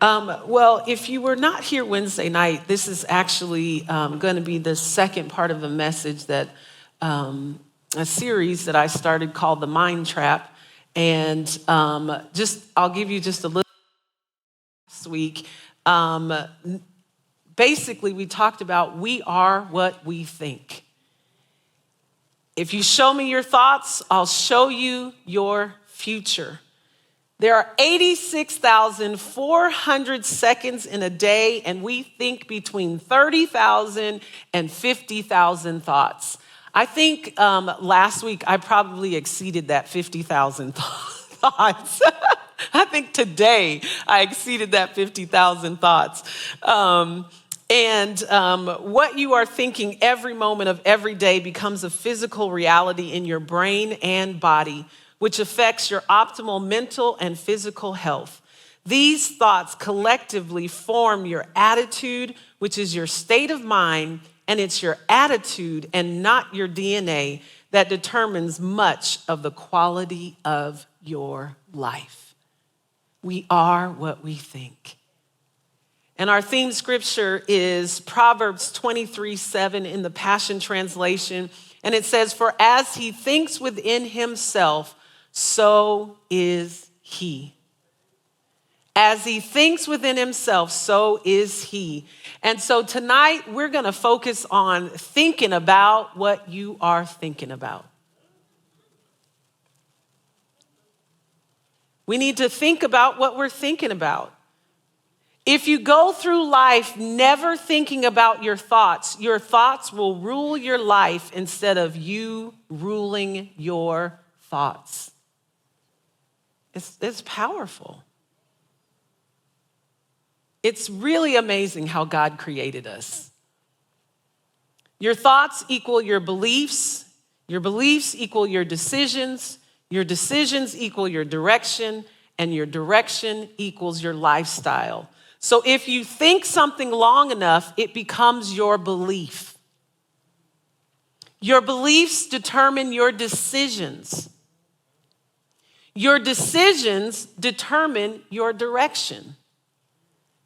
Well, if you were not here Wednesday night, this is actually going to be the second part of a message that a series that I started called The Mind Trap. And I'll give you just a little. Last week, basically we talked about we are what we think. If you show me your thoughts, I'll show you your future. There are 86,400 seconds in a day, and we think between 30,000 and 50,000 thoughts. I think last week I probably exceeded that 50,000 thoughts. I think today I exceeded that 50,000 thoughts. What you are thinking every moment of every day becomes a physical reality in your brain and body, which affects your optimal mental and physical health. These thoughts collectively form your attitude, which is your state of mind, and it's your attitude and not your DNA that determines much of the quality of your life. We are what we think. And our theme scripture is Proverbs 23:7 in the Passion Translation. And it says, "For as he thinks within himself, so is he." As he thinks within himself, so is he. And so tonight, we're going to focus on thinking about what you are thinking about. We need to think about what we're thinking about. If you go through life never thinking about your thoughts will rule your life instead of you ruling your thoughts. It's powerful. It's really amazing how God created us. Your thoughts equal your beliefs equal your decisions equal your direction, and your direction equals your lifestyle. So if you think something long enough, it becomes your belief. Your beliefs determine your decisions. Your decisions determine your direction.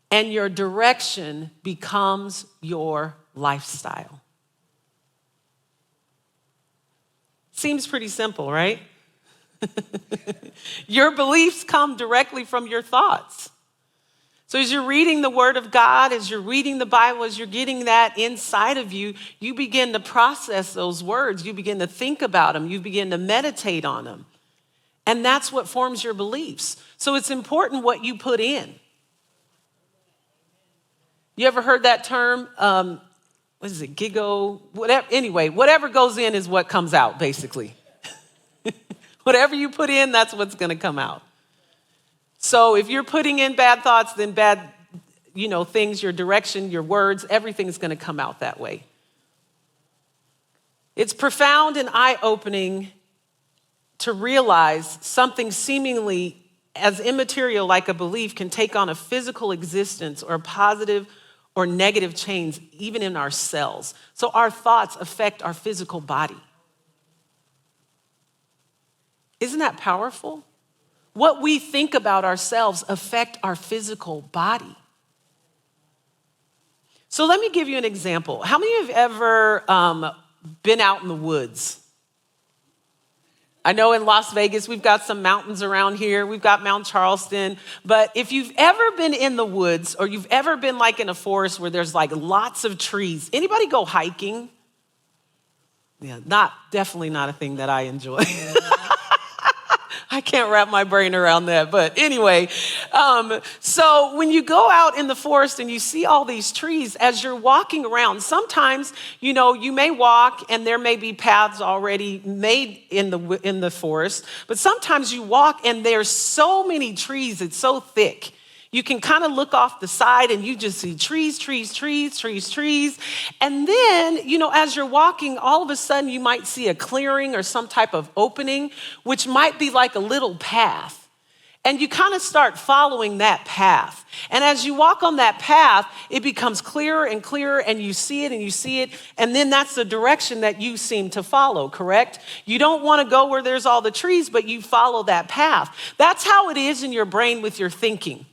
And your direction becomes your lifestyle. Seems pretty simple, right? Your beliefs come directly from your thoughts. So as you're reading the Word of God, as you're reading the Bible, as you're getting that inside of you, you begin to process those words. You begin to think about them. You begin to meditate on them. And that's what forms your beliefs. So it's important what you put in. You ever heard that term? What is it? Gigo? Whatever. Anyway, whatever goes in is what comes out, basically. Whatever you put in, that's what's going to come out. So if you're putting in bad thoughts, then bad, things, your direction, your words, everything's going to come out that way. It's profound and eye-opening to realize something seemingly as immaterial like a belief can take on a physical existence or positive or negative change, even in our cells. So our thoughts affect our physical body. Isn't that powerful? What we think about ourselves affect our physical body. So let me give you an example. How many of you have ever been out in the woods? I know in Las Vegas, we've got some mountains around here. We've got Mount Charleston. But if you've ever been in the woods or you've ever been like in a forest where there's like lots of trees, anybody go hiking? Yeah, definitely not a thing that I enjoy. I can't wrap my brain around that. But anyway, so when you go out in the forest and you see all these trees, as you're walking around, sometimes, you may walk and there may be paths already made in the forest. But sometimes you walk and there's so many trees, it's so thick. You can kind of look off the side and you just see trees. And then, as you're walking, all of a sudden you might see a clearing or some type of opening, which might be like a little path. And you kind of start following that path. And as you walk on that path, it becomes clearer and clearer, and you see it. And then that's the direction that you seem to follow, correct? You don't want to go where there's all the trees, but you follow that path. That's how it is in your brain with your thinking.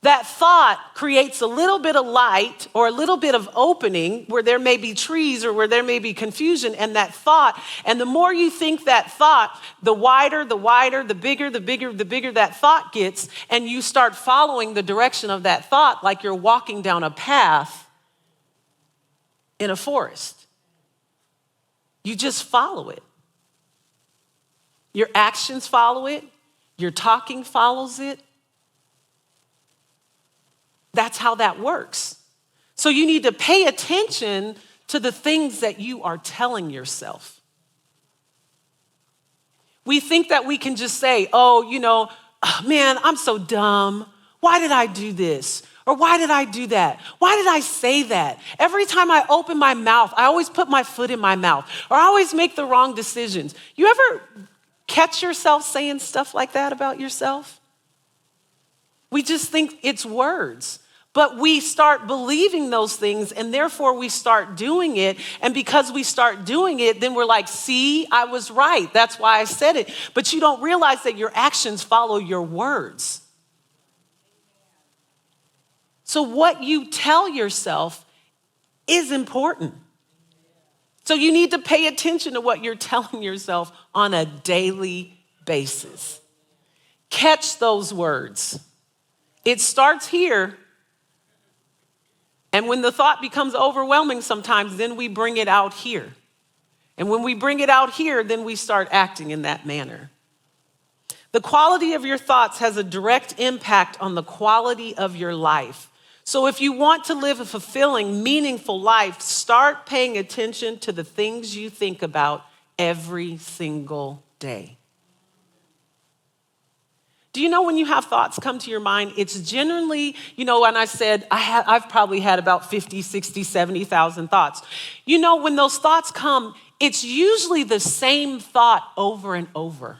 That thought creates a little bit of light or a little bit of opening where there may be trees or where there may be confusion, and that thought, and the more you think that thought, the wider, the bigger that thought gets, and you start following the direction of that thought like you're walking down a path in a forest. You just follow it. Your actions follow it. Your talking follows it. That's how that works. So you need to pay attention to the things that you are telling yourself. We think that we can just say, oh, man, I'm so dumb. Why did I do this? Or why did I do that? Why did I say that? Every time I open my mouth, I always put my foot in my mouth, or I always make the wrong decisions. You ever catch yourself saying stuff like that about yourself? We just think it's words. But we start believing those things, and therefore we start doing it. And because we start doing it, then we're like, see, I was right. That's why I said it. But you don't realize that your actions follow your words. So what you tell yourself is important. So you need to pay attention to what you're telling yourself on a daily basis. Catch those words. It starts here. And when the thought becomes overwhelming sometimes, then we bring it out here. And when we bring it out here, then we start acting in that manner. The quality of your thoughts has a direct impact on the quality of your life. So if you want to live a fulfilling, meaningful life, start paying attention to the things you think about every single day. Do you know when you have thoughts come to your mind, it's generally, when I said I've probably had about 50, 60, 70,000 thoughts. When those thoughts come, it's usually the same thought over and over.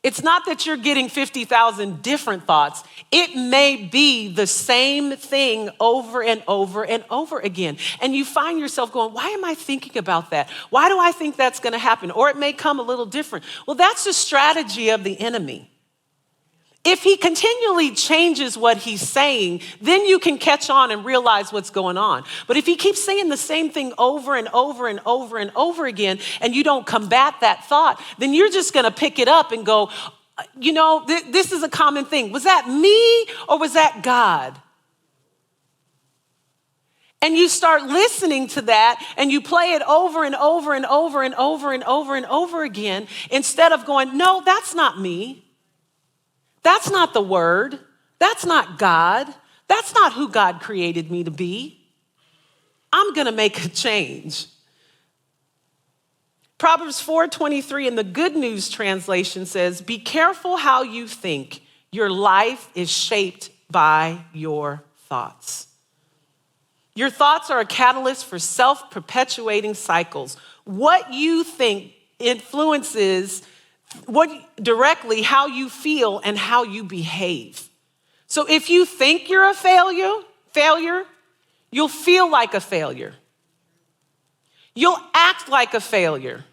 It's not that you're getting 50,000 different thoughts. It may be the same thing over and over and over again. And you find yourself going, why am I thinking about that? Why do I think that's going to happen? Or it may come a little different. Well, that's the strategy of the enemy. If he continually changes what he's saying, then you can catch on and realize what's going on. But if he keeps saying the same thing over and over and over and over again, and you don't combat that thought, then you're just going to pick it up and go, this is a common thing. Was that me or was that God? And you start listening to that and you play it over and over and over and over and over and over again instead of going, no, that's not me. That's not the word. That's not God. That's not who God created me to be. I'm going to make a change. Proverbs 4:23 in the Good News translation says, be careful how you think. Your life is shaped by your thoughts. Your thoughts are a catalyst for self-perpetuating cycles. What you think influences directly how you feel and how you behave. So if you think you're a failure, you'll feel like a failure. You'll act like a failure.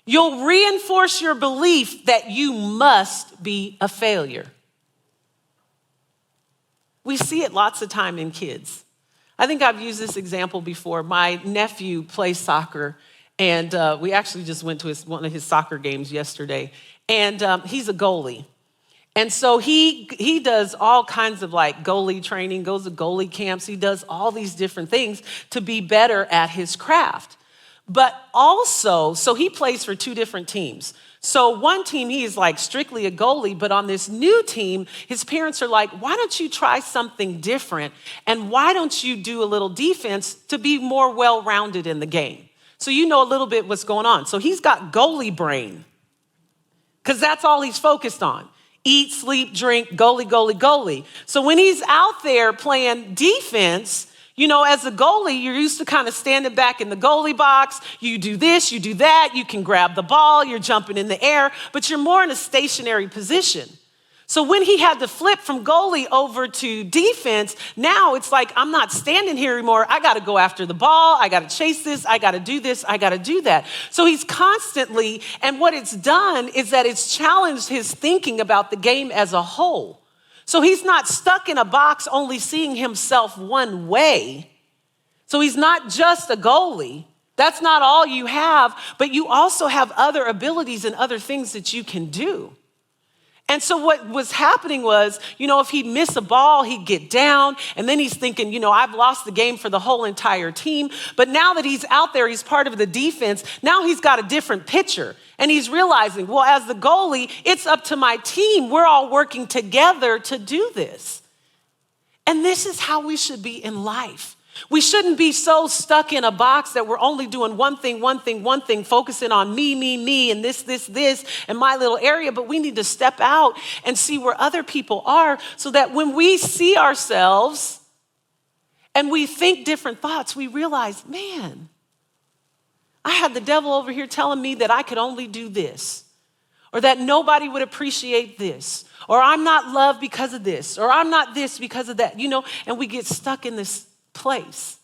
You'll reinforce your belief that you must be a failure. We see it lots of time in kids. I think I've used this example before. My nephew plays soccer. And we actually just went to one of his soccer games yesterday. And he's a goalie. And so he does all kinds of like goalie training, goes to goalie camps. He does all these different things to be better at his craft. But also, so he plays for two different teams. So one team, he is like strictly a goalie, but on this new team, his parents are like, why don't you try something different? And why don't you do a little defense to be more well-rounded in the game? So you know a little bit what's going on. So he's got goalie brain because that's all he's focused on. Eat, sleep, drink, goalie. So when he's out there playing defense, as a goalie, you're used to kind of standing back in the goalie box. You do this, you do that. You can grab the ball, you're jumping in the air, but you're more in a stationary position. So when he had to flip from goalie over to defense, now it's like, I'm not standing here anymore. I got to go after the ball. I got to chase this. I got to do this. I got to do that. So he's constantly, and what it's done is that it's challenged his thinking about the game as a whole. So he's not stuck in a box only seeing himself one way. So he's not just a goalie. That's not all you have, but you also have other abilities and other things that you can do. And so what was happening was, if he'd miss a ball, he'd get down. And then he's thinking, I've lost the game for the whole entire team. But now that he's out there, he's part of the defense. Now he's got a different picture. And he's realizing, well, as the goalie, it's up to my team. We're all working together to do this. And this is how we should be in life. We shouldn't be so stuck in a box that we're only doing one thing, focusing on me, and this, and my little area. But we need to step out and see where other people are so that when we see ourselves and we think different thoughts, we realize, man, I had the devil over here telling me that I could only do this, or that nobody would appreciate this, or I'm not loved because of this, or I'm not this because of that, and we get stuck in this place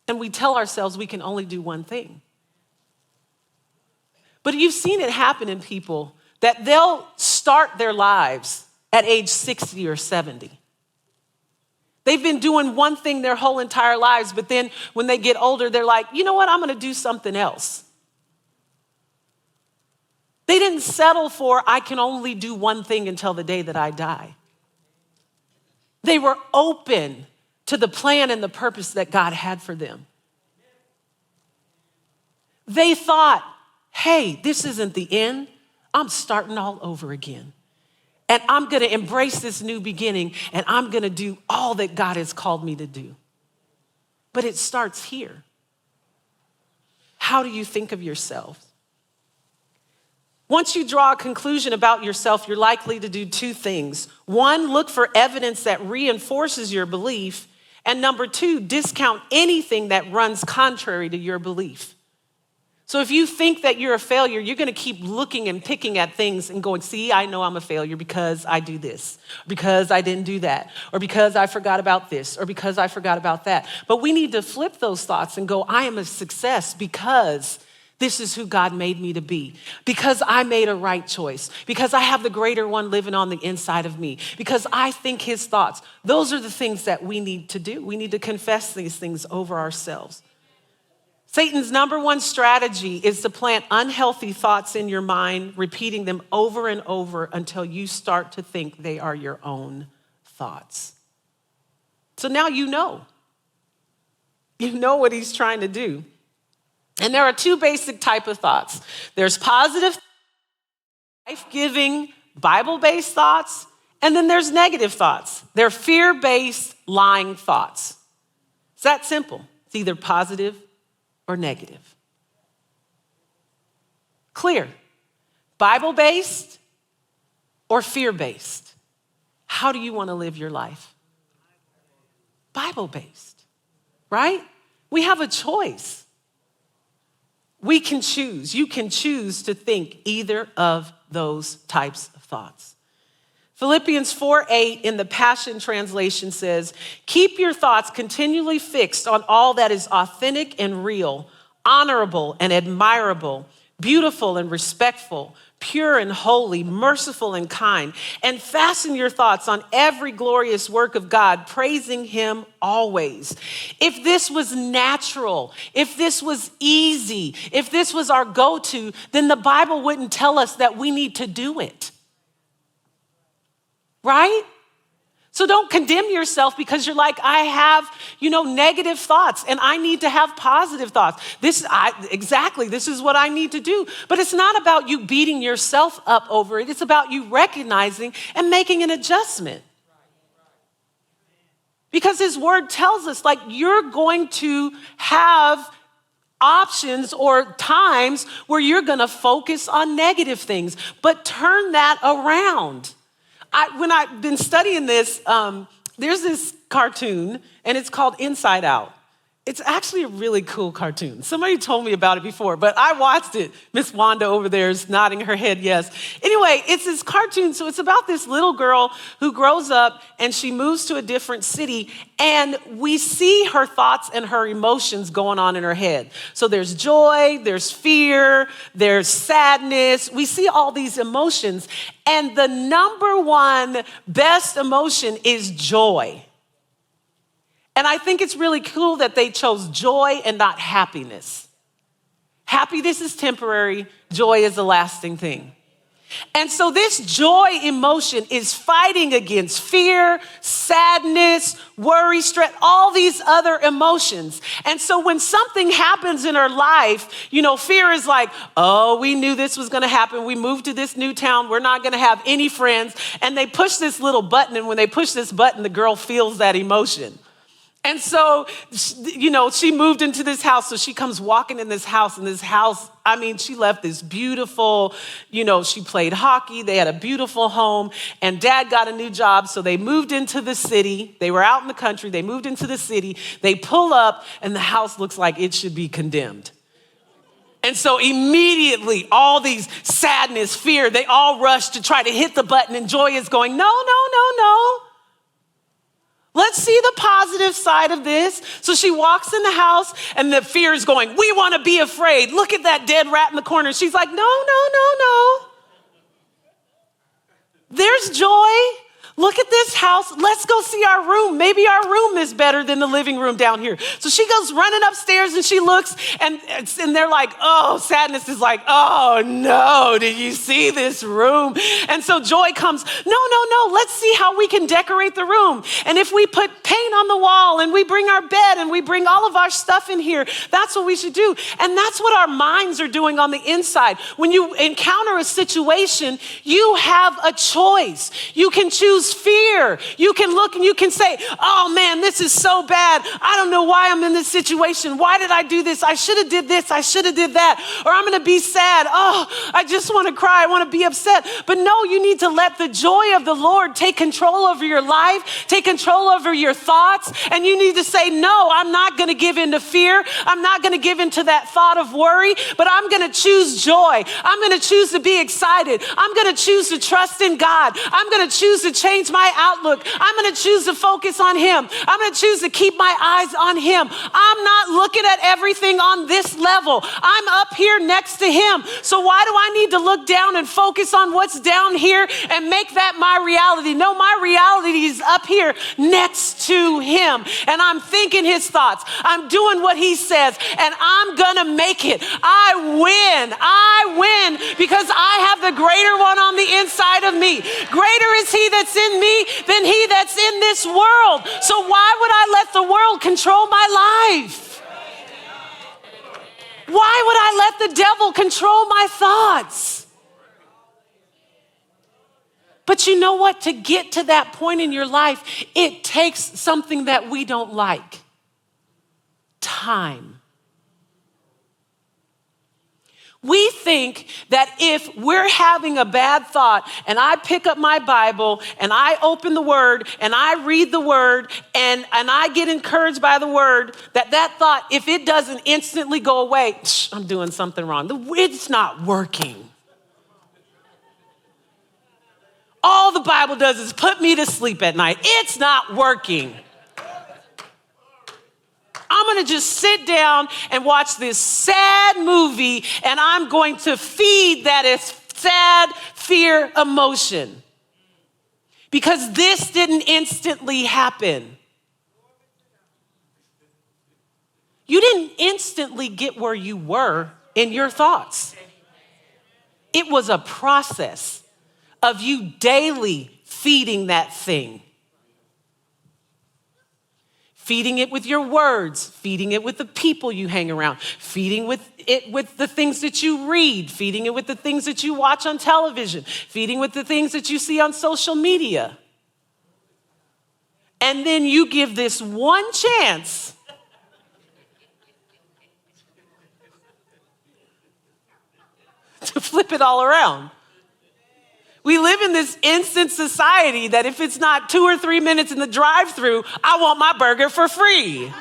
and we tell ourselves we can only do one thing. But you've seen it happen in people that they'll start their lives at age 60 or 70. They've been doing one thing their whole entire lives, but then when they get older, they're like, you know what, I'm going to do something else. They didn't settle for, I can only do one thing until the day that I die. They were open to the plan and the purpose that God had for them. They thought, hey, this isn't the end. I'm starting all over again. And I'm going to embrace this new beginning, and I'm going to do all that God has called me to do. But it starts here. How do you think of yourself? Once you draw a conclusion about yourself, you're likely to do two things. One, look for evidence that reinforces your belief. And number two, discount anything that runs contrary to your belief. So if you think that you're a failure, you're going to keep looking and picking at things and going, see, I know I'm a failure because I do this, because I didn't do that, or because I forgot about this, or because I forgot about that. But we need to flip those thoughts and go, I am a success because this is who God made me to be, because I made a right choice, because I have the greater one living on the inside of me, because I think his thoughts. Those are the things that we need to do. We need to confess these things over ourselves. Satan's number one strategy is to plant unhealthy thoughts in your mind, repeating them over and over until you start to think they are your own thoughts. So now you know. You know what he's trying to do. And there are two basic types of thoughts. There's positive, life-giving, Bible-based thoughts, and then there's negative thoughts. They're fear-based, lying thoughts. It's that simple. It's either positive or negative. Clear. Bible-based or fear-based. How do you want to live your life? Bible-based, right? We have a choice. We can choose. You can choose to think either of those types of thoughts. Philippians 4:8 in the Passion Translation says, keep your thoughts continually fixed on all that is authentic and real, honorable and admirable, beautiful and respectful, pure and holy, merciful and kind, and fasten your thoughts on every glorious work of God, praising him always. If this was natural, if this was easy, if this was our go-to, then the Bible wouldn't tell us that we need to do it. Right? So don't condemn yourself because you're like, I have, negative thoughts and I need to have positive thoughts. This is what I need to do. But it's not about you beating yourself up over it. It's about you recognizing and making an adjustment. Because his word tells us, you're going to have options or times where you're going to focus on negative things, but turn that around. When I've been studying this, there's this cartoon, and it's called Inside Out. It's actually a really cool cartoon. Somebody told me about it before, but I watched it. Miss Wanda over there is nodding her head yes. Anyway, it's this cartoon, so it's about this little girl who grows up and she moves to a different city, and we see her thoughts and her emotions going on in her head. So there's joy, there's fear, there's sadness. We see all these emotions, and the number one best emotion is joy. And I think it's really cool that they chose joy and not happiness. Happiness is temporary, joy is a lasting thing. And so this joy emotion is fighting against fear, sadness, worry, stress, all these other emotions. And so when something happens in our life, fear is like, oh, we knew this was going to happen. We moved to this new town. We're not going to have any friends. And they push this little button. And when they push this button, the girl feels that emotion. And so, she moved into this house. So she comes walking in this house, she left this beautiful, she played hockey. They had a beautiful home, and dad got a new job. So they moved into the city. They were out in the country. They moved into the city. They pull up, and the house looks like it should be condemned. And so immediately, all these sadness, fear, they all rush to try to hit the button, and joy is going, no. Let's see the positive side of this. So she walks in the house, and the fear is going, we want to be afraid. Look at that dead rat in the corner. She's like, no. There's joy. Look at this house. Let's go see our room. Maybe our room is better than the living room down here. So she goes running upstairs, and she looks, and they're like, oh, sadness is like, oh no, did you see this room? And so joy comes, no, let's see how we can decorate the room. And if we put paint on the wall, and we bring our bed, and we bring all of our stuff in here, that's what we should do. And that's what our minds are doing on the inside. When you encounter a situation, you have a choice. You can choose fear. You can look and you can say, oh man, this is so bad. I don't know why I'm in this situation. Why did I do this? I should have did this. I should have did that. Or I'm going to be sad. Oh, I just want to cry. I want to be upset. But no, you need to let the joy of the Lord take control over your life, take control over your thoughts. And you need to say, no, I'm not going to give in to fear. I'm not going to give in to that thought of worry, but I'm going to choose joy. I'm going to choose to be excited. I'm going to choose to trust in God. I'm going to choose to change my outlook. I'm going to choose to focus on Him. I'm going to choose to keep my eyes on Him. I'm not looking at everything on this level. I'm up here next to Him. So why do I need to look down and focus on what's down here and make that my reality? No, my reality is up here next to Him. And I'm thinking His thoughts. I'm doing what He says, and I'm going to make it. I win because I have the greater one on the inside of me. Greater is He that's in me than he that's in this world. So why would I let the world control my life? Why would I let the devil control my thoughts? But you know what? To get to that point in your life, it takes something that we don't like. Time. We think that if we're having a bad thought and I pick up my Bible and I open the Word and I read the Word and I get encouraged by the Word, that thought, if it doesn't instantly go away, I'm doing something wrong. It's not working. All the Bible does is put me to sleep at night. It's not working. I'm going to just sit down and watch this sad movie, and I'm going to feed that sad fear emotion. Because this didn't instantly happen. You didn't instantly get where you were in your thoughts. It was a process of you daily feeding that thing. Feeding it with your words, feeding it with the people you hang around, feeding it with the things that you read, feeding it with the things that you watch on television, feeding with the things that you see on social media. And then you give this one chance to flip it all around. We live in this instant society that if it's not 2 or 3 minutes in the drive-thru, I want my burger for free.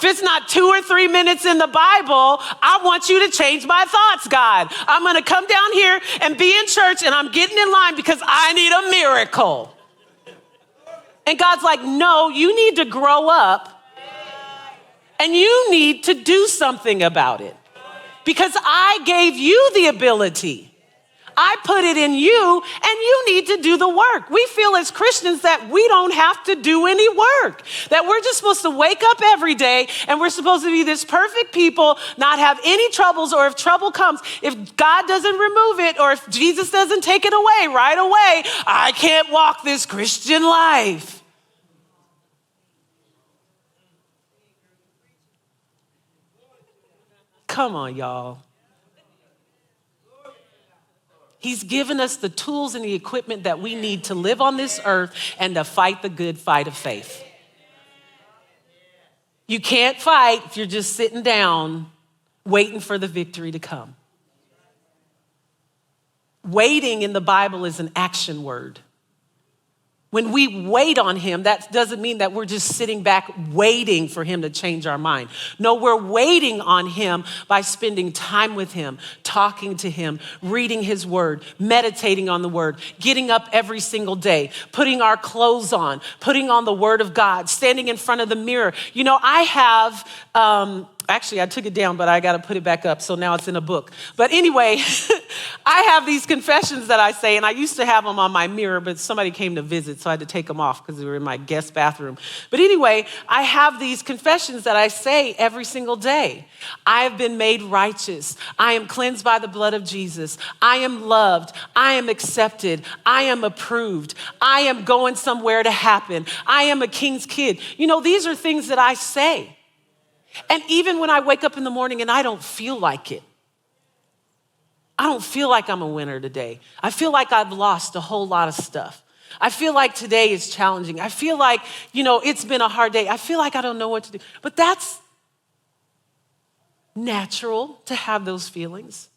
If it's not 2 or 3 minutes in the Bible, I want you to change my thoughts, God. I'm going to come down here and be in church, and I'm getting in line because I need a miracle. And God's like, no, you need to grow up, and you need to do something about it because I gave you the ability. I put it in you, and you need to do the work. We feel as Christians that we don't have to do any work, that we're just supposed to wake up every day, and we're supposed to be this perfect people, not have any troubles, or if trouble comes, if God doesn't remove it, or if Jesus doesn't take it away right away, I can't walk this Christian life. Come on, y'all. He's given us the tools and the equipment that we need to live on this earth and to fight the good fight of faith. You can't fight if you're just sitting down waiting for the victory to come. Waiting in the Bible is an action word. When we wait on him, that doesn't mean that we're just sitting back waiting for him to change our mind. No, we're waiting on him by spending time with him, talking to him, reading his word, meditating on the word, getting up every single day, putting our clothes on, putting on the word of God, standing in front of the mirror. You know, I have, actually, I took it down, but I got to put it back up. So now it's in a book. But anyway, I have these confessions that I say, and I used to have them on my mirror, but somebody came to visit, so I had to take them off because they were in my guest bathroom. But anyway, I have these confessions that I say every single day. I have been made righteous. I am cleansed by the blood of Jesus. I am loved. I am accepted. I am approved. I am going somewhere to happen. I am a king's kid. You know, these are things that I say. And even when I wake up in the morning and I don't feel like it, I don't feel like I'm a winner today. I feel like I've lost a whole lot of stuff. I feel like today is challenging. I feel like, it's been a hard day. I feel like I don't know what to do. But that's natural to have those feelings.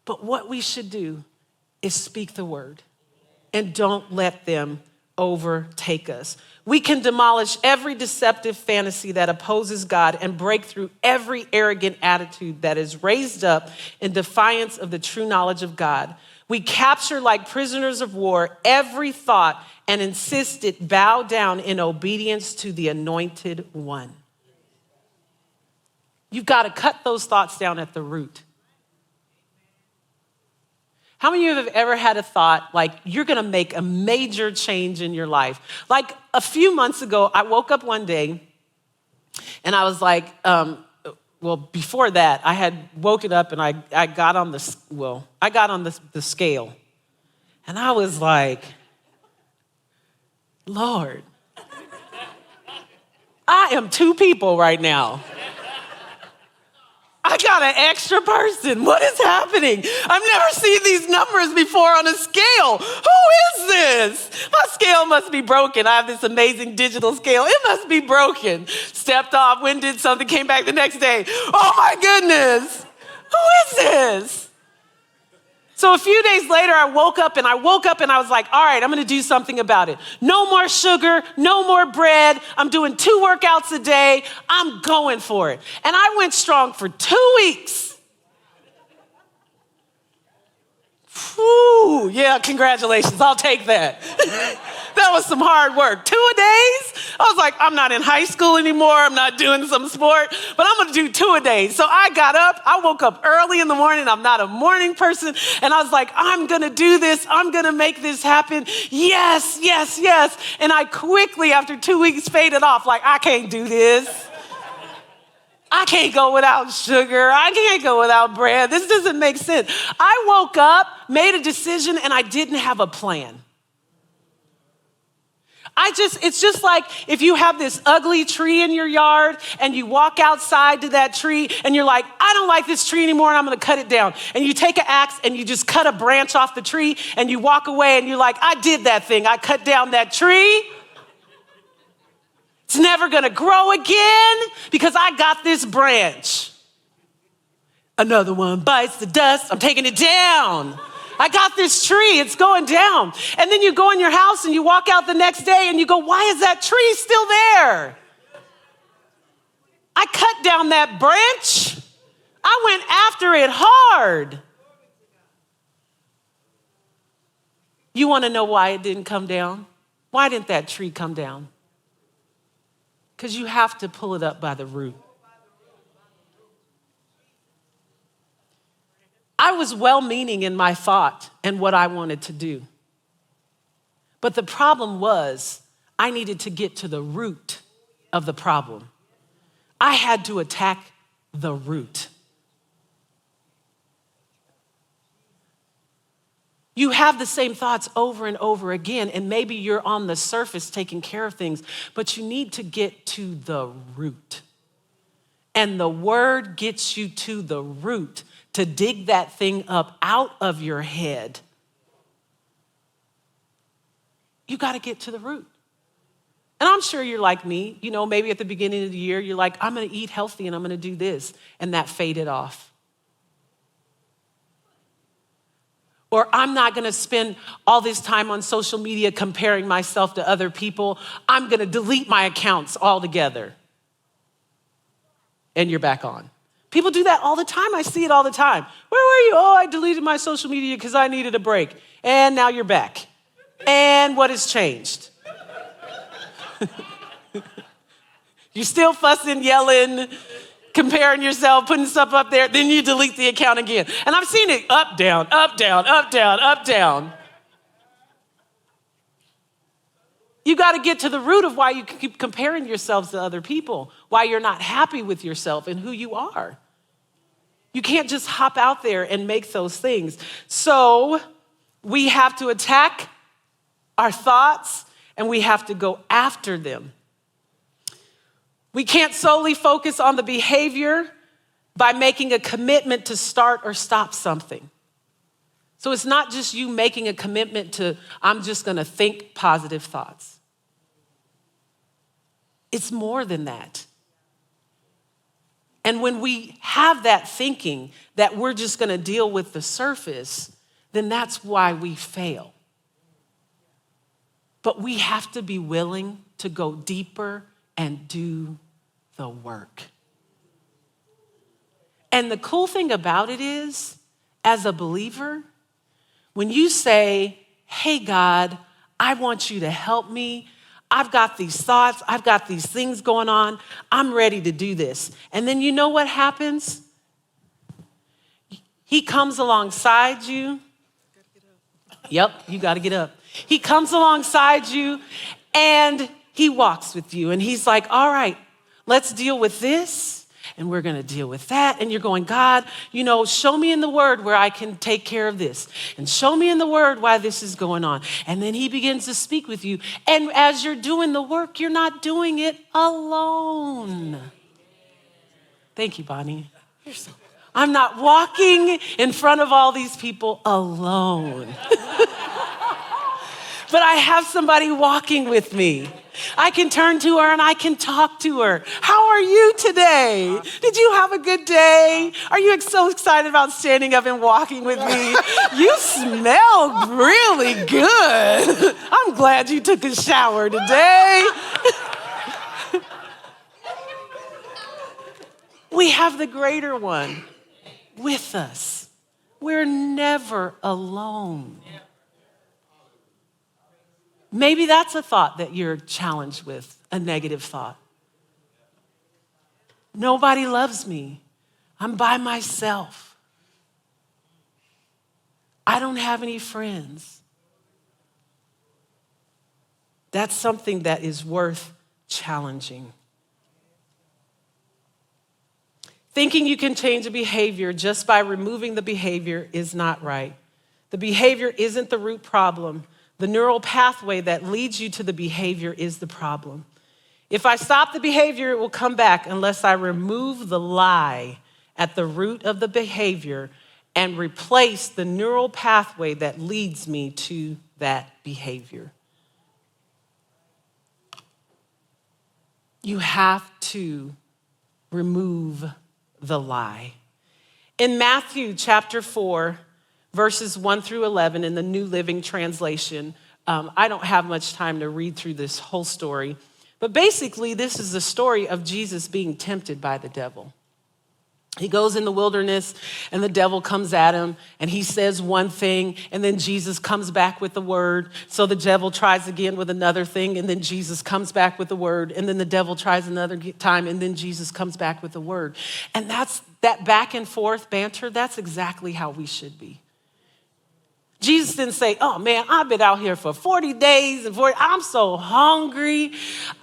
But what we should do is speak the word and don't let them overtake us. We can demolish every deceptive fantasy that opposes God and break through every arrogant attitude that is raised up in defiance of the true knowledge of God. We capture like prisoners of war every thought and insist it bow down in obedience to the anointed one. You've got to cut those thoughts down at the root. How many of you have ever had a thought like you're going to make a major change in your life? Like a few months ago, I woke up one day and I was like, before that, I had woken up and I got on the scale. And I was like, Lord, I am 2 people right now. I got an extra person. What is happening? I've never seen these numbers before on a scale. Who is this? My scale must be broken. I have this amazing digital scale. It must be broken. Stepped off, went and did something, came back the next day. Oh my goodness. Who is this? So a few days later, I woke up and I was like, all right, I'm going to do something about it. No more sugar, no more bread. I'm doing 2 workouts a day. I'm going for it. And I went strong for 2 weeks. Whew, yeah, congratulations. I'll take that. That was some hard work. 2 days? I was like, I'm not in high school anymore. I'm not doing some sport, but I'm going to do 2 a day. So I got up. I woke up early in the morning. I'm not a morning person. And I was like, I'm going to do this. I'm going to make this happen. Yes, yes, yes. And I quickly, after 2 weeks, faded off. Like, I can't do this. I can't go without sugar. I can't go without bread. This doesn't make sense. I woke up, made a decision, and I didn't have a plan. It's just like if you have this ugly tree in your yard and you walk outside to that tree and you're like, I don't like this tree anymore and I'm going to cut it down. And you take an axe and you just cut a branch off the tree and you walk away and you're like, I did that thing. I cut down that tree. It's never going to grow again because I got this branch. Another one bites the dust. I'm taking it down. I got this tree, it's going down. And then you go in your house and you walk out the next day and you go, why is that tree still there? I cut down that branch. I went after it hard. You want to know why it didn't come down? Why didn't that tree come down? Because you have to pull it up by the root. I was well-meaning in my thought and what I wanted to do. But the problem was I needed to get to the root of the problem. I had to attack the root. You have the same thoughts over and over again, and maybe you're on the surface taking care of things, but you need to get to the root. And the word gets you to the root to dig that thing up out of your head. You got to get to the root. And I'm sure you're like me. You know, maybe at the beginning of the year, you're like, I'm going to eat healthy and I'm going to do this. And that faded off. Or I'm not going to spend all this time on social media comparing myself to other people. I'm going to delete my accounts altogether. And you're back on. People do that all the time. I see it all the time. Where were you? Oh, I deleted my social media because I needed a break. And now you're back. And what has changed? You're still fussing, yelling, comparing yourself, putting stuff up there, then you delete the account again. And I've seen it up, down, up, down, up, down, up, down. You got to get to the root of why you keep comparing yourselves to other people, why you're not happy with yourself and who you are. You can't just hop out there and make those things. So we have to attack our thoughts and we have to go after them. We can't solely focus on the behavior by making a commitment to start or stop something. So it's not just you making a commitment to, I'm just going to think positive thoughts. It's more than that. And when we have that thinking that we're just going to deal with the surface, then that's why we fail. But we have to be willing to go deeper and do the work. And the cool thing about it is, as a believer, when you say, hey, God, I want you to help me. I've got these thoughts. I've got these things going on. I'm ready to do this. And then you know what happens? He comes alongside you. Yep, you got to get up. He comes alongside you and he walks with you. And he's like, all right, let's deal with this. And we're going to deal with that. And you're going, God, you know, show me in the word where I can take care of this. And show me in the word why this is going on. And then he begins to speak with you. And as you're doing the work, you're not doing it alone. Thank you, Bonnie. I'm not walking in front of all these people alone. But I have somebody walking with me. I can turn to her and I can talk to her. How are you today? Did you have a good day? Are you so excited about standing up and walking with me? You smell really good. I'm glad you took a shower today. We have the greater one with us. We're never alone. Maybe that's a thought that you're challenged with, a negative thought. Nobody loves me. I'm by myself. I don't have any friends. That's something that is worth challenging. Thinking you can change a behavior just by removing the behavior is not right. The behavior isn't the root problem. The neural pathway that leads you to the behavior is the problem. If I stop the behavior, it will come back unless I remove the lie at the root of the behavior and replace the neural pathway that leads me to that behavior. You have to remove the lie. In Matthew chapter 4, verses 1 through 11 in the New Living Translation. I don't have much time to read through this whole story, But basically, this is the story of Jesus being tempted by the devil. He goes in the wilderness and the devil comes at him and he says one thing and then Jesus comes back with the word. So the devil tries again with another thing and then Jesus comes back with the word. And then the devil tries another time and then Jesus comes back with the word. And that's that back and forth banter. That's exactly how we should be. Jesus didn't say, oh man, I've been out here for 40 days and I'm so hungry.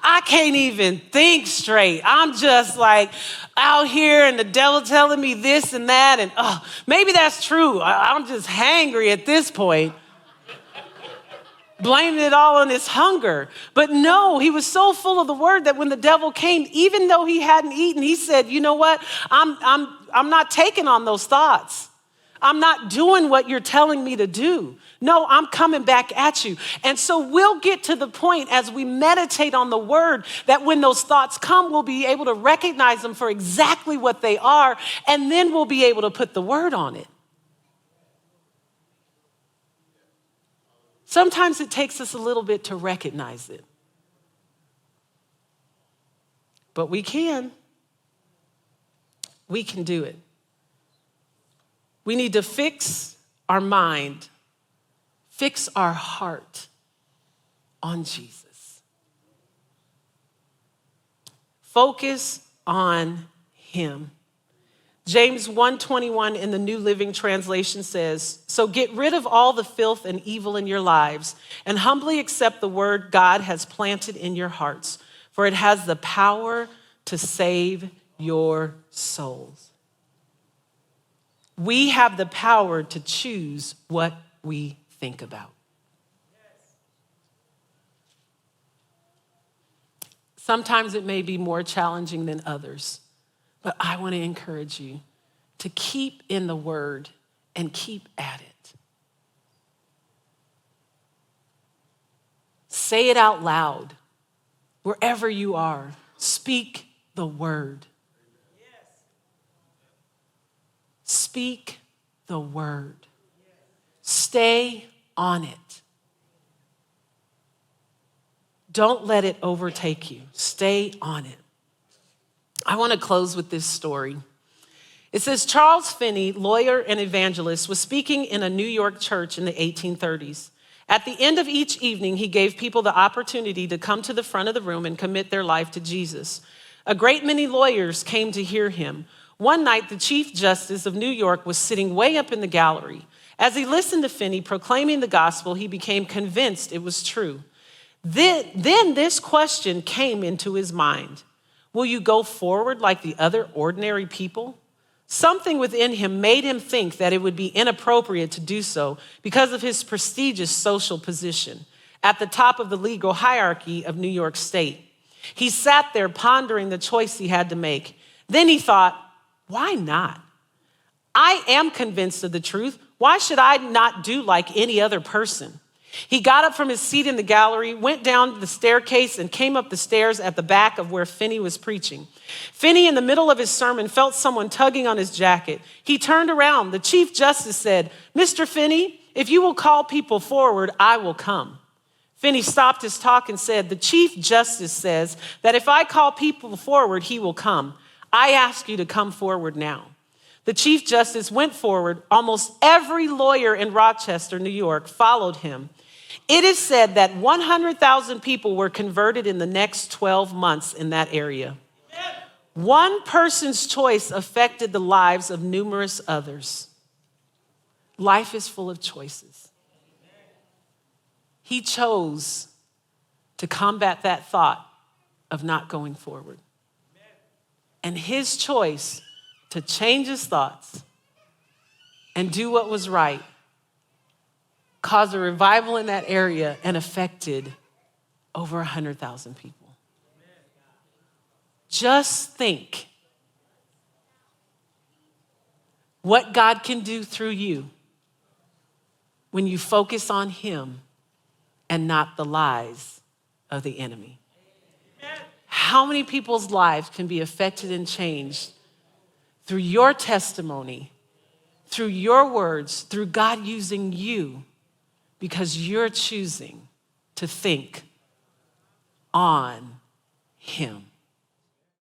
I can't even think straight. I'm just like out here and the devil telling me this and that. And maybe that's true. I'm just hangry at this point. Blaming it all on his hunger. But no, he was so full of the word that when the devil came, even though he hadn't eaten, he said, you know what? I'm not taking on those thoughts. I'm not doing what you're telling me to do. No, I'm coming back at you. And so we'll get to the point as we meditate on the word that when those thoughts come, we'll be able to recognize them for exactly what they are, and then we'll be able to put the word on it. Sometimes it takes us a little bit to recognize it. But we can. We can do it. We need to fix our mind, fix our heart on Jesus. Focus on him. James 1:21 in the New Living Translation says, so get rid of all the filth and evil in your lives and humbly accept the word God has planted in your hearts, for it has the power to save your souls. We have the power to choose what we think about. Sometimes it may be more challenging than others, but I want to encourage you to keep in the word and keep at it. Say it out loud. Wherever you are, speak the word. Speak the word. Stay on it. Don't let it overtake you. Stay on it. I want to close with this story. It says Charles Finney, lawyer and evangelist, was speaking in a New York church in the 1830s. At the end of each evening, he gave people the opportunity to come to the front of the room and commit their life to Jesus. A great many lawyers came to hear him. One night, the Chief Justice of New York was sitting way up in the gallery. As he listened to Finney proclaiming the gospel, he became convinced it was true. Then this question came into his mind. Will you go forward like the other ordinary people? Something within him made him think that it would be inappropriate to do so because of his prestigious social position at the top of the legal hierarchy of New York State. He sat there pondering the choice he had to make. Then he thought, why not? I am convinced of the truth. Why should I not do like any other person? He got up from his seat in the gallery, went down the staircase, and came up the stairs at the back of where Finney was preaching. Finney, in the middle of his sermon, felt someone tugging on his jacket. He turned around. The Chief Justice said, Mr. Finney, if you will call people forward, I will come. Finney stopped his talk and said, the Chief Justice says that if I call people forward, he will come. I ask you to come forward now. The Chief Justice went forward. Almost every lawyer in Rochester, New York, followed him. It is said that 100,000 people were converted in the next 12 months in that area. One person's choice affected the lives of numerous others. Life is full of choices. He chose to combat that thought of not going forward. And his choice to change his thoughts and do what was right caused a revival in that area and affected over 100,000 people. Just think what God can do through you when you focus on him and not the lies of the enemy. How many people's lives can be affected and changed through your testimony, through your words, through God using you, because you're choosing to think on him.